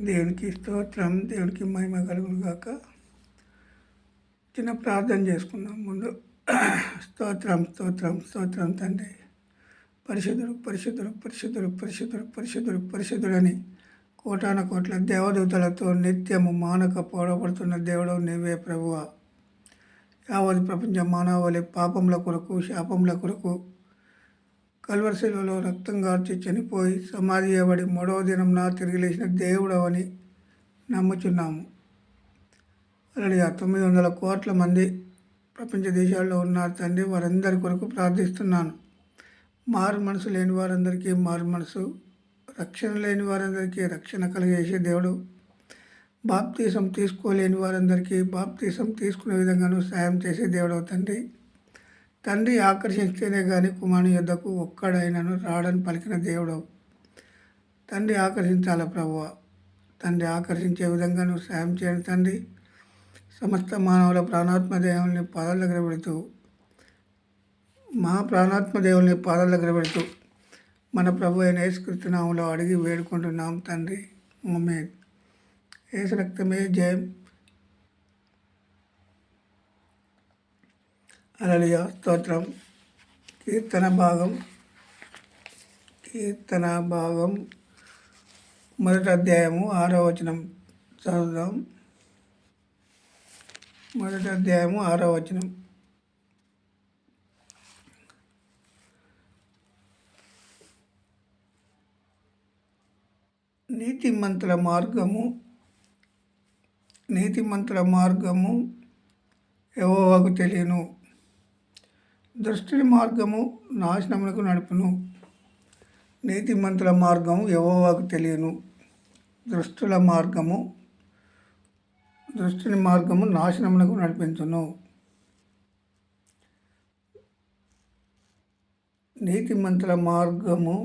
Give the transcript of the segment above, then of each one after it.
దేవునికి స్తోత్రం, దేవునికి మహిమ కలుగును గాక. చిన్న ప్రార్థన చేసుకుందాం ముందు. స్తోత్రం స్తోత్రం స్తోత్రం తండ్రి. పరిశుద్ధుడు పరిశుద్ధుడు పరిశుద్ధుడు పరిశుద్ధుడు పరిశుద్ధుడు పరిశుద్ధుడని కోటాన కోట్ల దేవదూతలతో నిత్యము మానక పోడబడుతున్న దేవుడు నీవే ప్రభువ. యావత్ ప్రపంచ మానవాళి పాపముల కొరకు, శాపముల కొరకు కల్వరిశిలలో రక్తం గార్చి చనిపోయి సమాధి చేయబడి 3వ దినంన తిరిగి లేచిన దేవుడవని నమ్ముచున్నాము. అలాగే 900 కోట్ల మంది ప్రపంచ దేశాల్లో ఉన్నారు తండ్రి. వారందరి కొరకు ప్రార్థిస్తున్నాను. మారు మనసు లేని వారందరికీ మారు మనసు, రక్షణ లేని వారందరికీ రక్షణ కలిగేసే దేవుడు, బాప్తీసం తీసుకోలేని వారందరికీ బాప్తీసం తీసుకునే విధంగాను సాయం చేసే దేవుడు తండ్రి. తండ్రి ఆకర్షిస్తేనే కానీ కుమారుని యొద్దకు ఒక్కడైనను రాడని పలికిన దేవుడు. తండ్రి ఆకర్షించాల ప్రభువ. తండ్రి ఆకర్షించే విధంగా నువ్వు సాయం చేయండి తండ్రి. సమస్త మానవుల ప్రాణాత్మ దేవుల్ని పాదాల దగ్గర పెడుతూ, మా ప్రాణాత్మ దేవుల్ని పాదాల దగ్గర పెడుతూ మన ప్రభు అయిన యేసుక్రీస్తు నామములో అడిగి వేడుకుంటున్నాం తండ్రి. ఆమేన్. యేసు రక్తమే జయం. హల్లెలూయా. స్తోత్రం. కీర్తన భాగం 1వ అధ్యాయము 6వ వచనం చదువుదాం. 1వ అధ్యాయము 6వ వచనం. నీతిమంతుల మార్గము యెహోవాకు తెలియను, దుష్టుని మార్గము నాశనమునకు నడుపును. నీతిమంతుల మార్గము యెహోవాకు తెలియను, దుష్టుని మార్గము నాశనమునకు నడిపించును. నీతిమంతుల మార్గము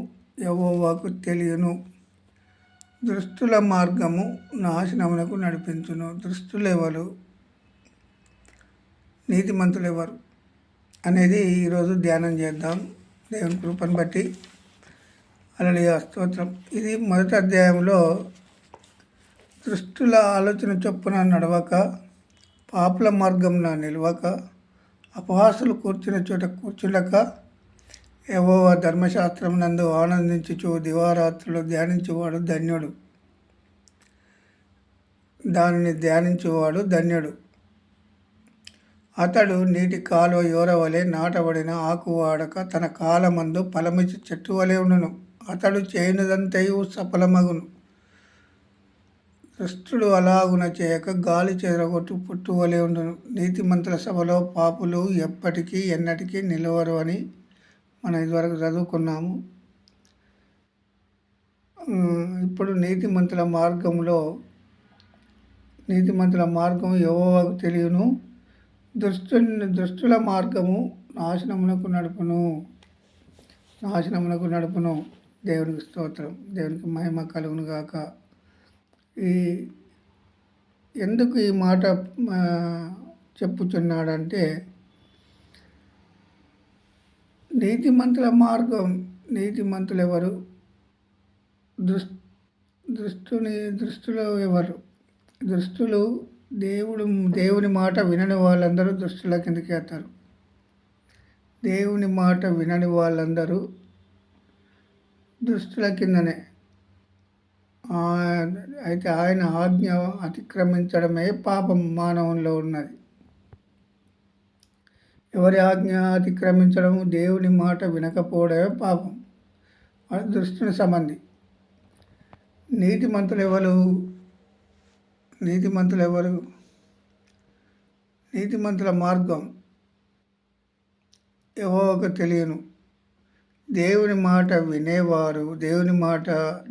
యెహోవాకు తెలియను, దుష్టుల మార్గము నాశనమునకు నడిపించును. దుష్టులు ఎవరు, నీతిమంతులు ఎవరు అనేది ఈరోజు ధ్యానం చేద్దాం దేవుని కృపను బట్టి. హల్లెలూయా. స్తోత్రం. ఇది 1వ అధ్యాయంలో దుష్టుల ఆలోచన చొప్పున నడవక, పాపుల మార్గంలో నిలవక, అపహాసులు కూర్చున్న చోట కూర్చుండక, యెహోవా ధర్మశాస్త్రం నందు ఆనందించుచు దివారాత్రులు ధ్యానించువాడు ధన్యుడు. దానిని ధ్యానించువాడు ధన్యుడు. అతడు నీటి కాలువ యోరవలే నాటబడిన ఆకు వాడక తన కాలమందు ఫలమిచ్చు చెట్టు వలె ఉండును. అతడు చేయనిదంతయు సఫలమగును. దుష్టుడు అలాగున చేయక గాలి చెదరగొట్టు పుట్టు వలె ఉండును. నీతిమంతుల సభలో పాపులు ఎప్పటికీ ఎన్నటికీ నిలవరు అని మనం ఇదివరకు చదువుకున్నాము. ఇప్పుడు నీతిమంతుల మార్గం యెహోవాకు తెలియను, దుష్టుల మార్గము నాశనమునకు నడుపును. దేవునికి స్తోత్రం, దేవునికి మహిమ కలుగును గాక. ఎందుకు ఈ మాట చెప్పుచున్నాడంటే, నీతిమంతులు ఎవరు, దుష్టులు ఎవరు? దేవుని మాట వినని వాళ్ళందరూ దుష్టుల కిందకి వస్తారు. దేవుని మాట వినని వాళ్ళందరూ దుష్టుల కిందనే. అయితే ఆయన ఆజ్ఞ అతిక్రమించడమే పాపం మానవుల్లో ఉన్నది. ఎవరి ఆజ్ఞ అతిక్రమించడం? దేవుని మాట వినకపోవడమే పాపం. వాడు దుష్టుని సంబంధి. నీతిమంతులు ఎవరు? నీతిమంతుల మార్గం యెహోవాకు తెలియను. దేవుని మాట వినేవారు,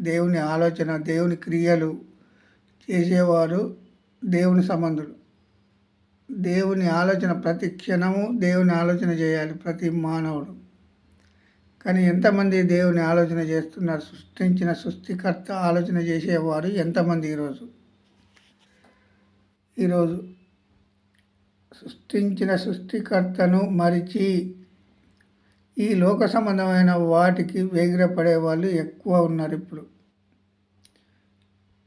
దేవుని ఆలోచన, దేవుని క్రియలు చేసేవారు దేవుని సంబంధులు. దేవుని ఆలోచన ప్రతి క్షణము దేవుని ఆలోచన చేయాలి ప్రతి మానవుడు. కానీ ఎంతమంది దేవుని ఆలోచన చేస్తున్నారు? సృష్టించిన సృష్టికర్త ఆలోచన చేసేవారు ఎంతమంది? ఈరోజు సృష్టించిన సృష్టికర్తను మరిచి ఈ లోక సంబంధమైన వాటికి వేగిరపడే వాళ్ళు ఎక్కువ ఉన్నారు. ఇప్పుడు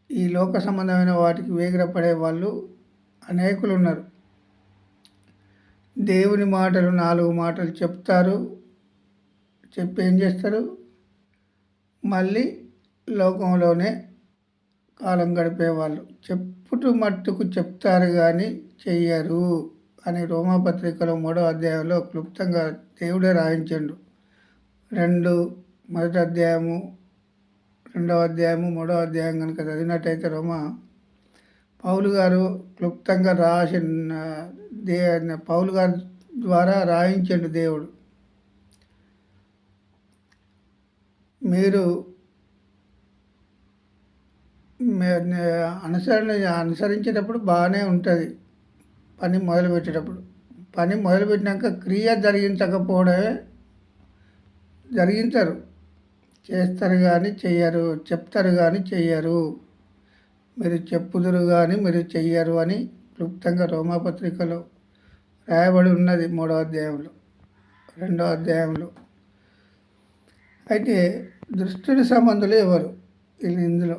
ఈ లోక సంబంధమైన వాటికి వేగిరపడే వాళ్ళు అనేకులు ఉన్నారు. దేవుని మాటలు 4 మాటలు చెప్తారు, చెప్పి ఏం చేస్తారు, మళ్ళీ లోకంలోనే కాలం గడిపేవాళ్ళు. చెప్పుట మట్టుకు చెప్తారు కానీ చెయ్యరు అని రోమాపత్రికలో 3వ అధ్యాయంలో క్లుప్తంగా దేవుడే రాయించండు. 1వ అధ్యాయము 2వ అధ్యాయము 3వ అధ్యాయం కనుక చదివినట్టయితే పౌలు గారు క్లుప్తంగా రాసిన పౌలు గారి ద్వారా రాయించండు దేవుడు. మీరు అనుసరించేటప్పుడు బాగానే ఉంటుంది. పని మొదలుపెట్టేటప్పుడు పని మొదలుపెట్టినాక క్రియ జరిగించకపోవడమే. జరిగించరు, చేస్తారు కానీ చెయ్యరు, చెప్తారు కానీ చెయ్యరు. మీరు చెప్పుదురు కానీ మీరు చెయ్యరు అని క్లుప్తంగా రోమాపత్రికలో రాయబడి ఉన్నది 3వ అధ్యాయంలో 2వ అధ్యాయంలో. అయితే దృష్టుని సంబంధులు ఎవరు ఇందులో?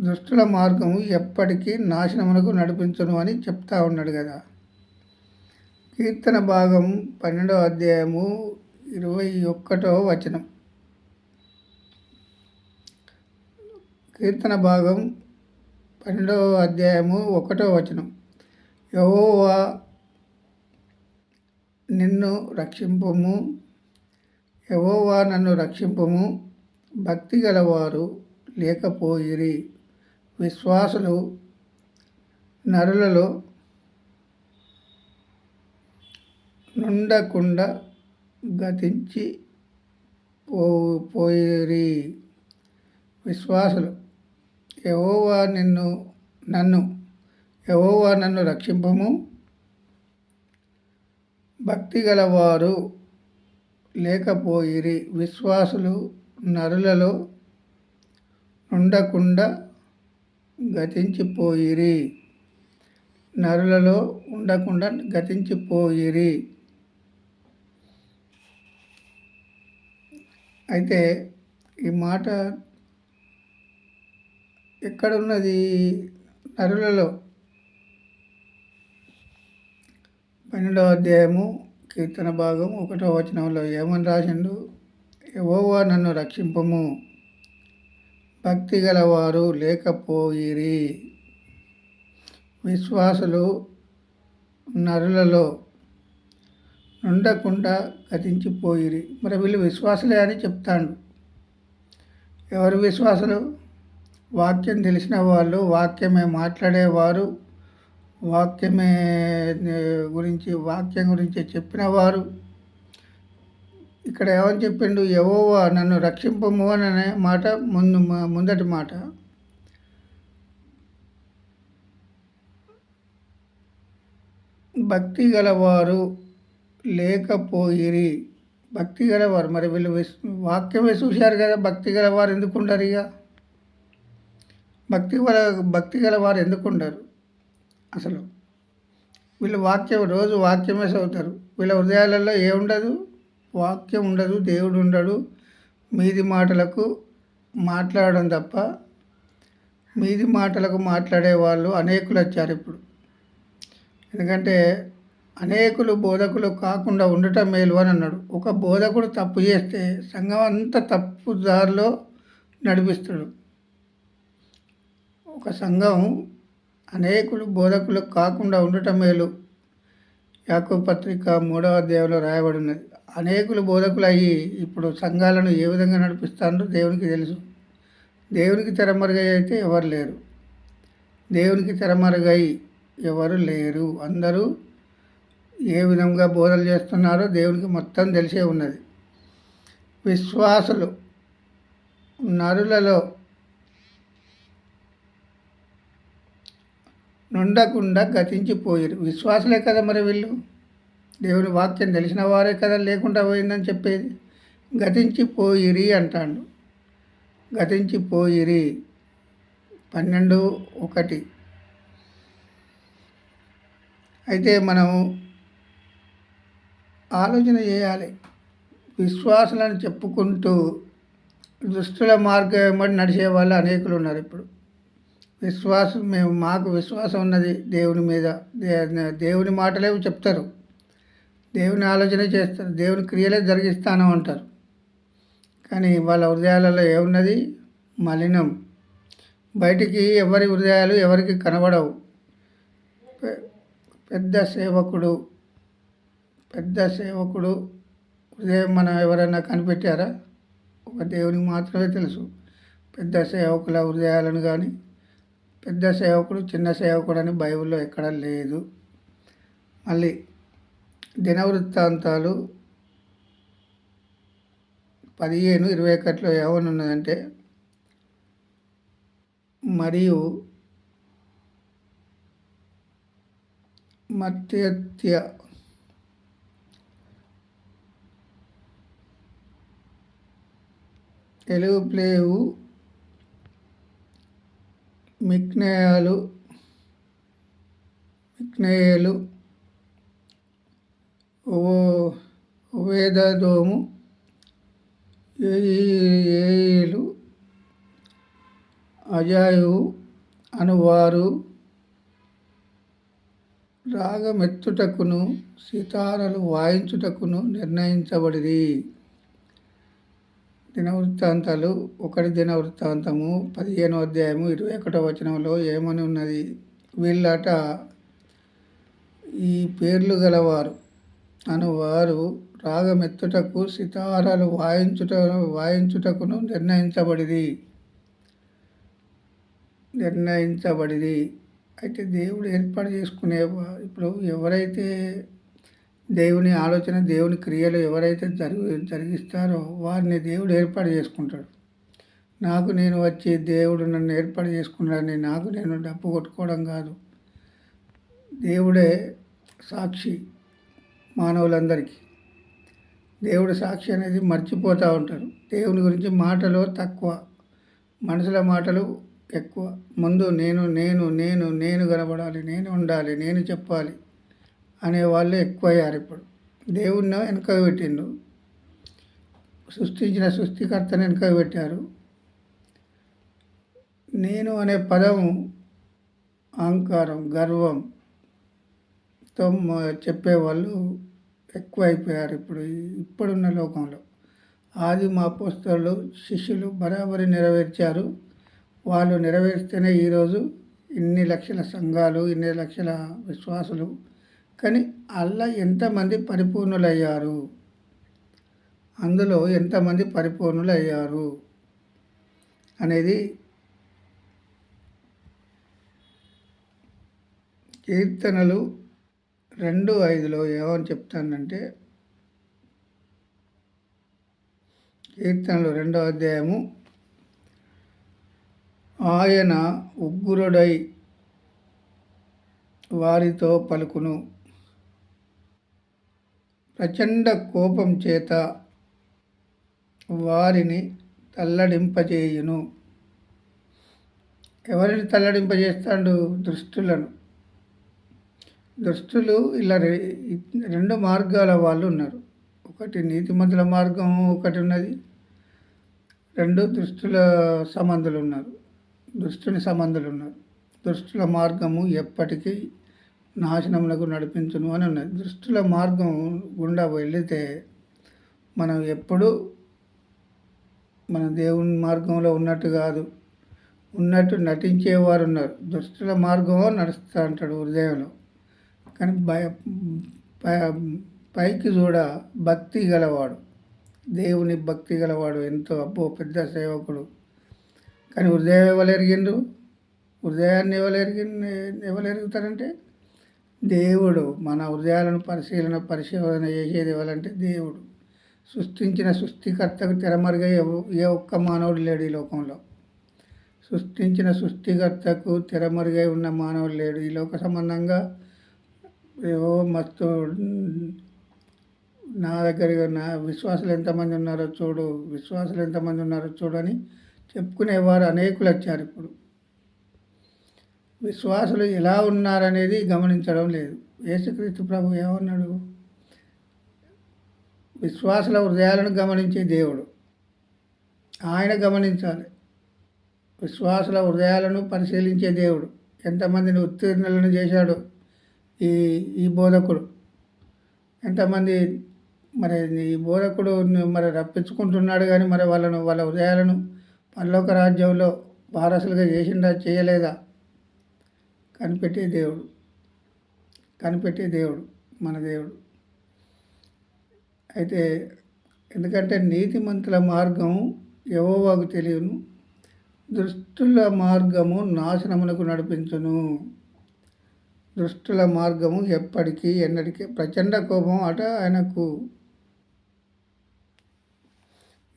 దుష్టుల మార్గము ఎప్పటికీ నాశనమునకు నడిపించను అని చెప్తా ఉన్నాడు కదా. కీర్తన భాగం 12వ అధ్యాయము 21వ వచనం. కీర్తన భాగం 12వ అధ్యాయము 1వ వచనం. యెహోవా నిన్ను రక్షింపుము, యెహోవా నన్ను రక్షింపుము, భక్తి గలవారు లేకపోయిరి, విశ్వాసులు నరులలో నుండకుండా గతించి పోయిరి. విశ్వాసులు యెహోవా నన్ను రక్షింపము, భక్తి గలవారు లేకపోయిరి, విశ్వాసులు నరులలో ఉండకుండా గతించిపోయిరి. నరులలో ఉండకుండా గతించిపోయిరి. అయితే ఈ మాట ఎక్కడున్నది? నరులలో 12వ అధ్యాయము కీర్తన భాగం 1వ వచనంలో ఏమని రాసిండు? యెహోవా నన్ను రక్షింపము, భక్తి గలవారు లేకపోయిరి, విశ్వాసులు నరులలో ఉండకుండా గతించిపోయిరి. మరి వీళ్ళు విశ్వాసులే అని చెప్తాడు. ఎవరు విశ్వాసులు? వాక్యం తెలిసిన వాళ్ళు, వాక్యమే మాట్లాడేవారు, వాక్యం గురించి చెప్పినవారు. ఇక్కడ ఏమని చెప్పిండు? యెహోవా నన్ను రక్షింపము అనే మాట ముందటి మాట. భక్తి గలవారు లేకపోయిరి. భక్తి గలవారు, మరి వీళ్ళు వాక్యమే చూశారు కదా, భక్తి గలవారు ఎందుకు ఉండరు? ఇక భక్తి గలవారు ఎందుకు ఉండరు? అసలు వీళ్ళు రోజు వాక్యమే చదువుతారు. వీళ్ళ హృదయాలలో ఏముండదు? వాక్యం ఉండదు, దేవుడు ఉండడు. మీది మాటలకు మాట్లాడడం తప్ప, మీది మాటలకు మాట్లాడే వాళ్ళు అనేకులు వచ్చారు ఇప్పుడు. ఎందుకంటే అనేకులు బోధకులు కాకుండా ఉండటం మేలు అని అన్నాడు. ఒక బోధకుడు తప్పు చేస్తే సంఘం అంతా తప్పు దారిలో నడిపిస్తాడు. ఒక సంఘం అనేకులు బోధకులు కాకుండా ఉండటం మేలు. యాకోబు పత్రిక 3వ అధ్యాయంలో రాయబడి ఉన్నది. అనేకులు బోధకులు అయ్యి ఇప్పుడు సంఘాలను ఏ విధంగా నడిపిస్తారో దేవునికి తెలుసు. దేవునికి తెరమరుగై అయితే ఎవరు లేరు. దేవునికి తెరమరుగై ఎవరు లేరు. అందరూ ఏ విధంగా బోధలు చేస్తున్నారో దేవునికి మొత్తం తెలిసే ఉన్నది. విశ్వాసులు నరులలో నుండకుండా గతించిపోయారు. విశ్వాసులే కదా మరి వీళ్ళు, దేవుని వాక్యం తెలిసిన వారే కదా లేకుండా పోయిందని చెప్పేది. గతించిపోయిరి అంటాడు. గతించిపోయిరి 12:1. అయితే మనం ఆలోచన చేయాలి. విశ్వాసులను చెప్పుకుంటూ దుష్టుల మార్గం వెంబడి నడిచే వాళ్ళు అనేకులు ఉన్నారు ఇప్పుడు. విశ్వాసం మాకు విశ్వాసం ఉన్నది దేవుని మీద, దేవుని మాటలే చెప్తారు, దేవుని ఆలోచన చేస్తారు, దేవుని క్రియలే జరిగిస్తాను అంటారు. కానీ వాళ్ళ హృదయాలలో ఏమున్నది? మలినం. బయటికి ఎవరి హృదయాలు ఎవరికి కనబడవు. పెద్ద సేవకుడు హృదయం మనం ఎవరైనా కనిపెట్టారా? ఒక దేవునికి మాత్రమే తెలుసు పెద్ద సేవకుల హృదయాలను. కానీ పెద్ద సేవకుడు చిన్న సేవకుడు అని బైబిల్లో ఎక్కడా లేదు. మళ్ళీ దినవృత్తాంతాలు 15:21 ఏమనున్నదంటే, మరియు మత్తేత్య ఎలుగుప్లేవు మిక్నేయలు ఓవేదోము ఏయేలు అజాయు అనువారు రాగమెత్తుటకును సితారలు వాయించుటకును నిర్ణయించబడిరి. దినవృత్తాంతాలు 15:21 ఏమని ఉన్నది? వీళ్ళట ఈ పేర్లు గలవారు అనువారు రాగమెత్తుటకు సితారాలు వాయించుటకును నిర్ణయించబడిది. అయితే దేవుడు ఏర్పాటు చేసుకునే ఇప్పుడు ఎవరైతే దేవుని ఆలోచన, దేవుని క్రియలు ఎవరైతే జరిగిస్తారో వారిని దేవుడు ఏర్పాటు చేసుకుంటాడు. నాకు నేను వచ్చి దేవుడు నన్ను ఏర్పాటు చేసుకున్నాడని నాకు నేను డప్పు కొట్టుకోవడం కాదు. దేవుడే సాక్షి మానవులందరికీ. దేవుడు సాక్షి అనేది మర్చిపోతూ ఉంటారు. దేవుని గురించి మాటలు తక్కువ, మనుషుల మాటలు ఎక్కువ. ముందు నేను నేను నేను నేను కనబడాలి, నేను ఉండాలి, నేను చెప్పాలి అనేవాళ్ళు ఎక్కువయ్యారు. ఇప్పుడు దేవుణ్ణి వెనక పెట్టిండు, సృష్టించిన సృష్టికర్తను వెనక పెట్టారు. నేను అనే పదం అహంకారం, గర్వంతో చెప్పేవాళ్ళు ఎక్కువ అయిపోయారు ఇప్పుడున్న లోకంలో. ఆది మా అపోస్తలులు శిష్యులు బరాబరి నెరవేర్చారు. వాళ్ళు నెరవేర్స్తేనే ఈరోజు ఇన్ని లక్షల సంఘాలు, ఇన్ని లక్షల విశ్వాసులు. కానీ అలా ఎంతమంది పరిపూర్ణులయ్యారు, అందులో ఎంతమంది పరిపూర్ణులయ్యారు అనేది కీర్తనలు 2:5 ఏమని చెప్తానంటే, కీర్తనలు 2వ అధ్యాయము, ఆయన ఉగ్రుడై వారితో పలుకును, ప్రచండ కోపం చేత వారిని తల్లడింపజేయును. ఎవరిని తల్లడింపజేస్తాడు? దుష్టులు. ఇలా 2 మార్గాల వాళ్ళు ఉన్నారు. ఒకటి నీతిమంతుల మార్గం ఒకటి ఉన్నది, 2 దుష్టుల సంబంధులు ఉన్నారు, దుష్టుని సంబంధులు ఉన్నారు. దుష్టుల మార్గము ఎప్పటికీ నాశనములకు నడిపించును అని ఉన్నది. దుష్టుల మార్గం గుండా వెళితే మనం ఎప్పుడు మన దేవుని మార్గంలో ఉన్నట్టు కాదు, ఉన్నట్టు నటించేవారు ఉన్నారు. దుష్టుల మార్గం నడుస్తూ అంటాడు హృదయంలో. కానీ పైకి చూడ భక్తి గలవాడు, దేవుని భక్తి గలవాడు, ఎంతో అబ్బో పెద్ద సేవకుడు. కానీ హృదయం ఎవరు హృదయాన్ని ఎవరు ఎరుగుతారంటే దేవుడు. మన హృదయాలను పరిశోధన చేసేది ఎవరంటే దేవుడు. సృష్టించిన సృష్టికర్తకు తెరమరుగై ఏ ఒక్క మానవుడు లేడు ఈ లోకంలో. సృష్టించిన సృష్టికర్తకు తెరమరుగై ఉన్న మానవుడు లేడు. ఈ లోక సంబంధంగా ఏవో మస్తు నా దగ్గర నా విశ్వాసులు ఎంతమంది ఉన్నారో చూడు అని చెప్పుకునేవారు అనేకులు వచ్చారు. ఇప్పుడు విశ్వాసులు ఎలా ఉన్నారనేది గమనించడం లేదు. యేసుక్రీస్తు ప్రభు ఏమన్నాడు? విశ్వాసుల హృదయాలను గమనించే దేవుడు. ఆయన గమనించాలి. విశ్వాసుల హృదయాలను పరిశీలించే దేవుడు. ఎంతమందిని ఉత్తీర్ణులను చేశాడు ఈ ఈ బోధకుడు. ఎంతమంది మరి ఈ బోధకుడు మరి రప్పించుకుంటున్నాడు, కానీ మరి వాళ్ళ హృదయాలను పరలోక రాజ్యంలో వారసులుగా చేసిండా చేయలేదా? కనిపెట్టే దేవుడు, కనిపెట్టే దేవుడు మన దేవుడు. అయితే ఎందుకంటే నీతిమంతుల మార్గం యెహోవాకు తెలియను, దుష్టుల మార్గము నాశనమునకు నడిపించును. దుష్టుల మార్గము ఎప్పటికీ ఎన్నటికీ ప్రచండ కోపం అట ఆయనకు.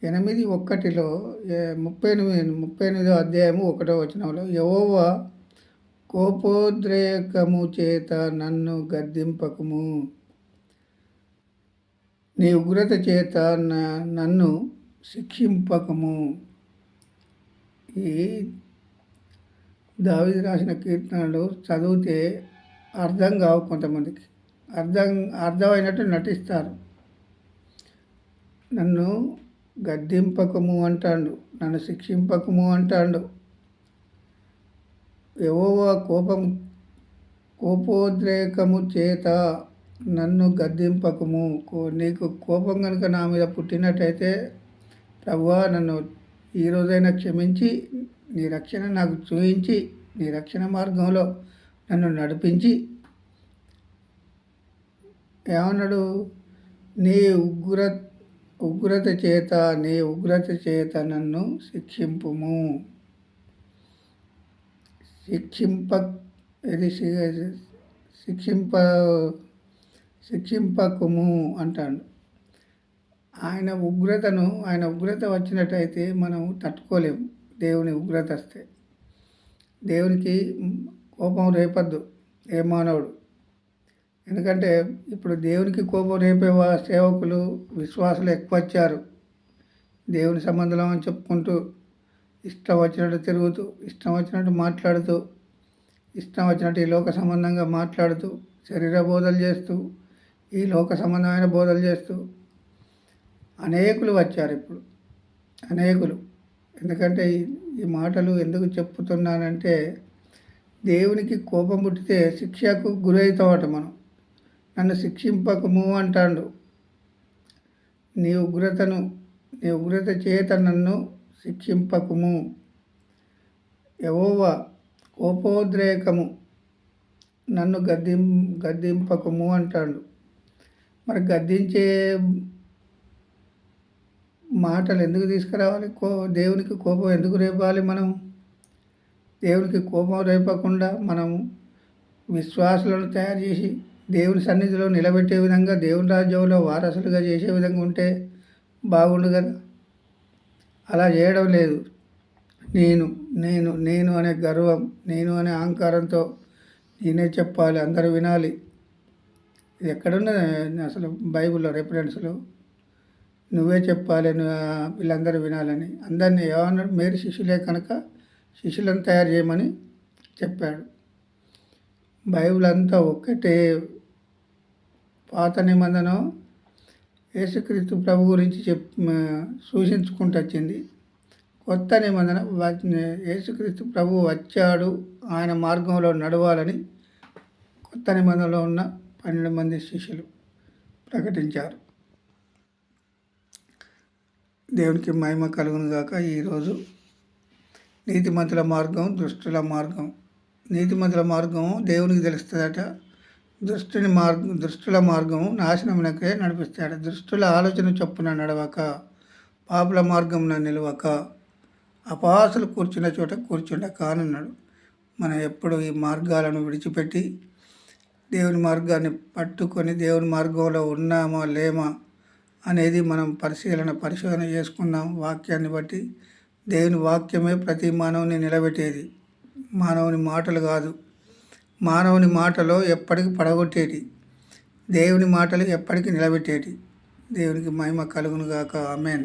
8:1 38వ అధ్యాయము 1వ వచనంలో, యెహోవా కోపోద్రేకము చేత నన్ను గద్దింపకుము, నీ ఉగ్రత చేత నన్ను శిక్షింపకము. ఈ దావీదు రాసిన కీర్తనలు చదివితే అర్థం కావు కొంతమందికి. అర్థమైనట్టు నటిస్తారు. నన్ను గద్దింపకము అంటాడు, నన్ను శిక్షింపకము అంటాడు. యెహోవా కోపోద్రేకము చేత నన్ను గద్దింపకము. నీకు కోపం కనుక నా మీద పుట్టినట్టయితే ప్రభువా నన్ను ఈ రోజైనా క్షమించి నీ రక్షణ నాకు చూపించి నీ రక్షణ మార్గంలో నన్ను నడిపించి, ఏమన్నాడు, నీ ఉగ్రత చేత నన్ను శిక్షింపుము. శిక్షింపకము అంటాడు. ఆయన ఉగ్రత వచ్చినట్టయితే మనం తట్టుకోలేము. దేవుని ఉగ్రత వస్తే దేవునికి కోపం రేపద్దు ఏ మానవుడు. ఎందుకంటే ఇప్పుడు దేవునికి కోపం రేపే సేవకులు, విశ్వాసులు ఎక్కువ వచ్చారు. దేవుని సంబంధం అని చెప్పుకుంటూ ఇష్టం వచ్చినట్టు తిరుగుతూ, ఇష్టం వచ్చినట్టు మాట్లాడుతూ, ఇష్టం వచ్చినట్టు ఈ లోక సంబంధంగా మాట్లాడుతూ, శరీర బోధలు చేస్తూ, ఈ లోక సంబంధమైన బోధలు చేస్తూ అనేకులు వచ్చారు ఇప్పుడు, అనేకులు. ఎందుకంటే ఈ మాటలు ఎందుకు చెప్తున్నానంటే, దేవునికి కోపం పుట్టితే శిక్షకు గురవుతామట మనం. నన్ను శిక్షింపకము అంటాడు. నీ ఉగ్రత చేత నన్ను శిక్షింపకము. యెహోవా కోపోద్రేకము నన్ను గద్దింపకము అంటాడు. మరి గద్దించే మాటలు ఎందుకు తీసుకురావాలి? దేవునికి కోపం ఎందుకు రేపాలి? మనం దేవునికి కోపం రేపకుండా మనము విశ్వాసులను తయారు చేసి దేవుని సన్నిధిలో నిలబెట్టే విధంగా, దేవుని రాజ్యంలో వారసులుగా చేసే విధంగా ఉంటే బాగుండు కదా. అలా చేయడం లేదు. నేను నేను నేను అనే గర్వం, నేను అనే అహంకారంతో నేనే చెప్పాలి, అందరూ వినాలి. ఇది ఎక్కడున్నది అసలు బైబిల్లో రెఫరెన్స్లు? నువ్వే చెప్పాలి, వీళ్ళందరూ వినాలని. అందరినీ ఏమన్నాడు? మీరు శిష్యులే కనుక శిష్యులను తయారు చేయమని చెప్పాడు. బైబిల్ అంతా ఒక్కటే. పాత నిబంధన యేసుక్రీస్తు ప్రభు గురించి సూచించుకుంటూ వచ్చింది. కొత్త నిబంధన యేసుక్రీస్తు ప్రభు వచ్చాడు, ఆయన మార్గంలో నడవాలని కొత్త నిబంధనలో ఉన్న 12 మంది శిష్యులు ప్రకటించారు. దేవునికి మహిమ కలుగును గాక. ఈరోజు నీతిమంతుల మార్గం, దుష్టుల మార్గం. నీతిమంతుల మార్గం దేవునికి తెలుస్తుందట. దుష్టుల మార్గం నాశనమునకే నడిపిస్తాడు. దుష్టుల ఆలోచన చొప్పున నడవక, పాపుల మార్గమున నిలవక, అపహాసులు కూర్చున్న చోట కూర్చుండక అన్నాడు. మనం ఎప్పుడు ఈ మార్గాలను విడిచిపెట్టి దేవుని మార్గాన్ని పట్టుకొని దేవుని మార్గంలో ఉన్నామా లేమా అనేది మనం పరిశోధన చేసుకుందాం. వాక్యాన్ని బట్టి దేవుని వాక్యమే ప్రతి మానవుని నిలబెట్టేది, మానవుని మాటలు కాదు. మానవుని మాటలో ఎప్పటికీ పడగొట్టేటి, దేవుని మాటలు ఎప్పటికీ నిలబెట్టేటి. దేవునికి మహిమ కలుగును గాక. ఆమేన్.